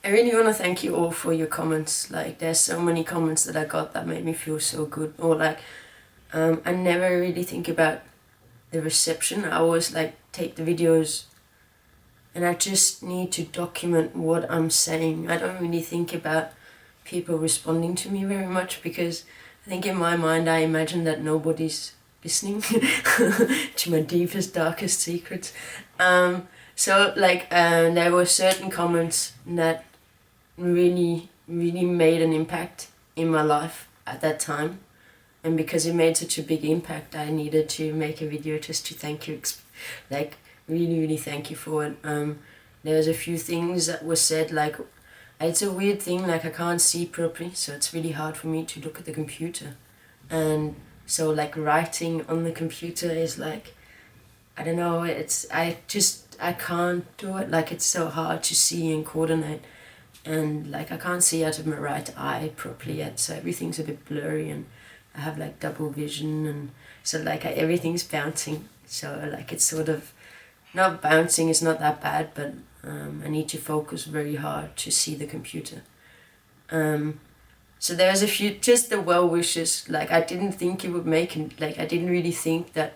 I really want to thank you all for your comments. Like, there's so many comments that I got that made me feel so good. Or like, I never really think about the reception. I always like take the videos and I just need to document what I'm saying. I don't really think about people responding to me very much because I think in my mind I imagine that nobody's listening to my deepest, darkest secrets. So like there were certain comments that really made an impact in my life at that time, and because it made such a big impact I needed to make a video just to thank you, like really thank you for it. There's a few things that were said, like it's a weird thing, like I can't see properly, so it's really hard for me to look at the computer, and so like writing on the computer is like, I don't know, I can't do it, like it's so hard to see and coordinate, and like I can't see out of my right eye properly yet, so everything's a bit blurry and I have like double vision, and so like everything's bouncing, so like it's sort of not bouncing, it's not that bad, but I need to focus very hard to see the computer. So there's a few, just the well wishes, like I didn't think it would make, like I didn't really think that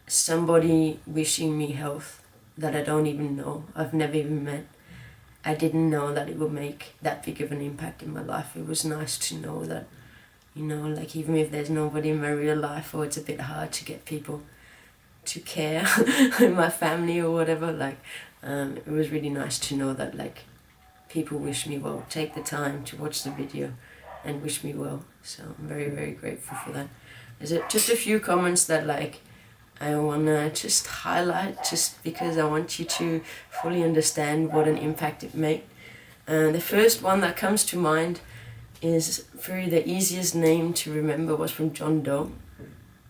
somebody wishing me health that I don't even know, I've never even met, I didn't know that it would make that big of an impact in my life. It was nice to know that, you know, like even if there's nobody in my real life, or it's a bit hard to get people to care in my family or whatever, like it was really nice to know that like people wish me well, take the time to watch the video and wish me well. So I'm very grateful for that. There's just a few comments that like I want to just highlight, just because I want you to fully understand what an impact it made. The first one that comes to mind is very the easiest name to remember, was from John Doe,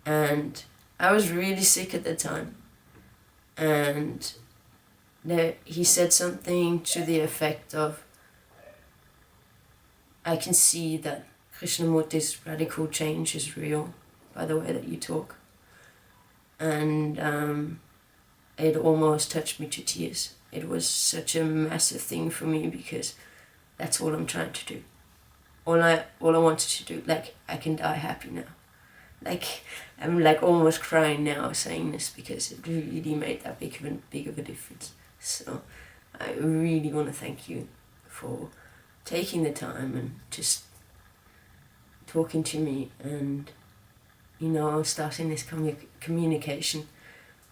and I was really sick at the time, and he said something to the effect of, I can see that Krishnamurti's radical change is real by the way that you talk. And it almost touched me to tears. It was such a massive thing for me because that's all I'm trying to do. All I wanted to do, like I can die happy now. Like I'm like almost crying now saying this because it really made that big of a difference. So I really want to thank you for taking the time and just talking to me and, you know, starting this communication.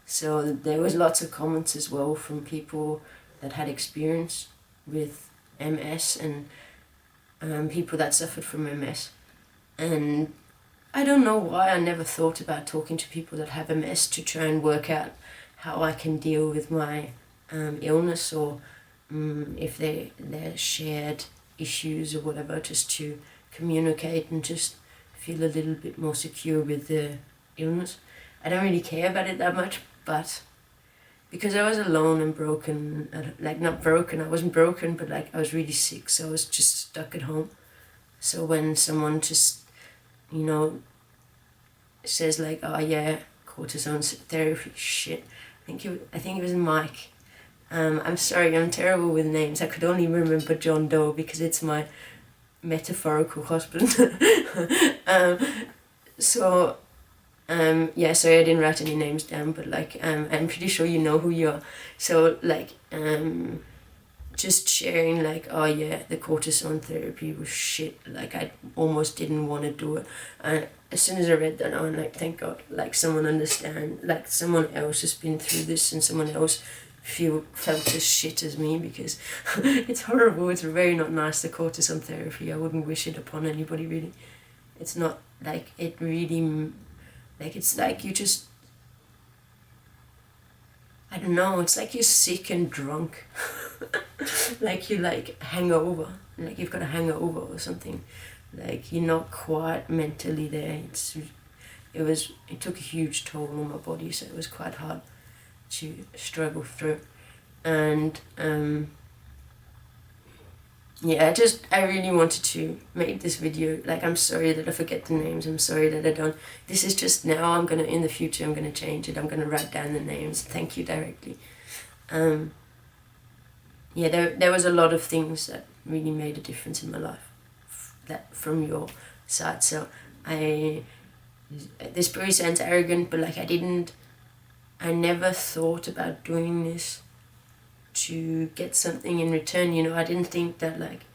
So there was lots of comments as well from people that had experience with MS and people that suffered from MS. And I don't know why I never thought about talking to people that have MS to try and work out how I can deal with my illness, or if they're shared issues or whatever, just to communicate and just feel a little bit more secure with the illness. I don't really care about it that much, but because I was alone and broken, like not broken, I wasn't broken, but like I was really sick, so I was just stuck at home. So when someone just, you know, says like, oh yeah, cortisone therapy, shit, I think it was Mike. I'm sorry, I'm terrible with names. I could only remember John Doe because it's my metaphorical husband. Yeah, sorry I didn't write any names down, but like I'm pretty sure you know who you are. So like just sharing like, oh yeah, the cortisone therapy was shit, like I almost didn't want to do it, and as soon as I read that, I'm like, thank God, like someone understand, like someone else has been through this and someone else felt as shit as me, because it's horrible, it's very not nice, the cortisone therapy. I wouldn't wish it upon anybody, really. It's not like, it really, like it's like you just, I don't know, it's like you're sick and drunk. Like you like hangover, like you've got a hangover or something, like you're not quite mentally there. It took a huge toll on my body, so it was quite hard to struggle through. And yeah, I really wanted to make this video. Like, I'm sorry that I forget the names, I'm sorry that I don't, this is just now, in the future I'm gonna change it, I'm gonna write down the names, thank you directly. yeah, there was a lot of things that really made a difference in my life, that from your side. So this probably sounds arrogant, but like I never thought about doing this to get something in return. You know, I didn't think that like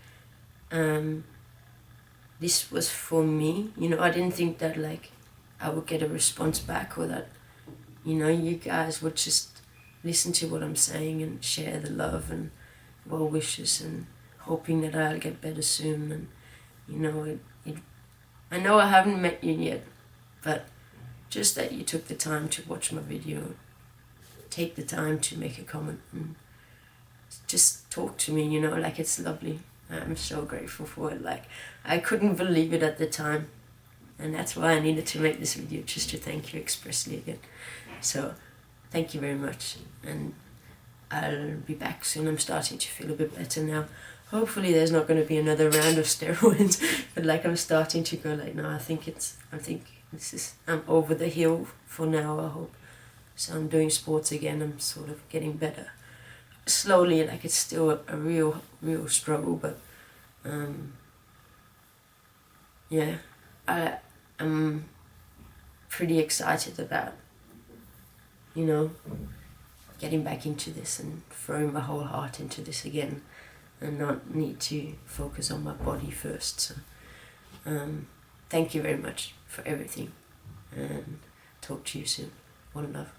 this was for me. You know, I didn't think that like I would get a response back, or that, you know, you guys would just listen to what I'm saying and share the love and well wishes and hoping that I'll get better soon. And you know, I know I haven't met you yet, but just that you took the time to watch my video, take the time to make a comment and just talk to me, you know, like, it's lovely. I'm so grateful for it. Like, I couldn't believe it at the time, and that's why I needed to make this video, just to thank you expressly again. So thank you very much, and I'll be back soon. I'm starting to feel a bit better now. Hopefully there's not going to be another round of steroids, but like, I'm starting to go like, no, I think I'm over the hill for now, I hope. So I'm doing sports again. I'm sort of getting better slowly. Like, it's still a real struggle, but yeah, I'm pretty excited about, you know, getting back into this and throwing my whole heart into this again, and not need to focus on my body first. So thank you very much for everything, and talk to you soon. One love.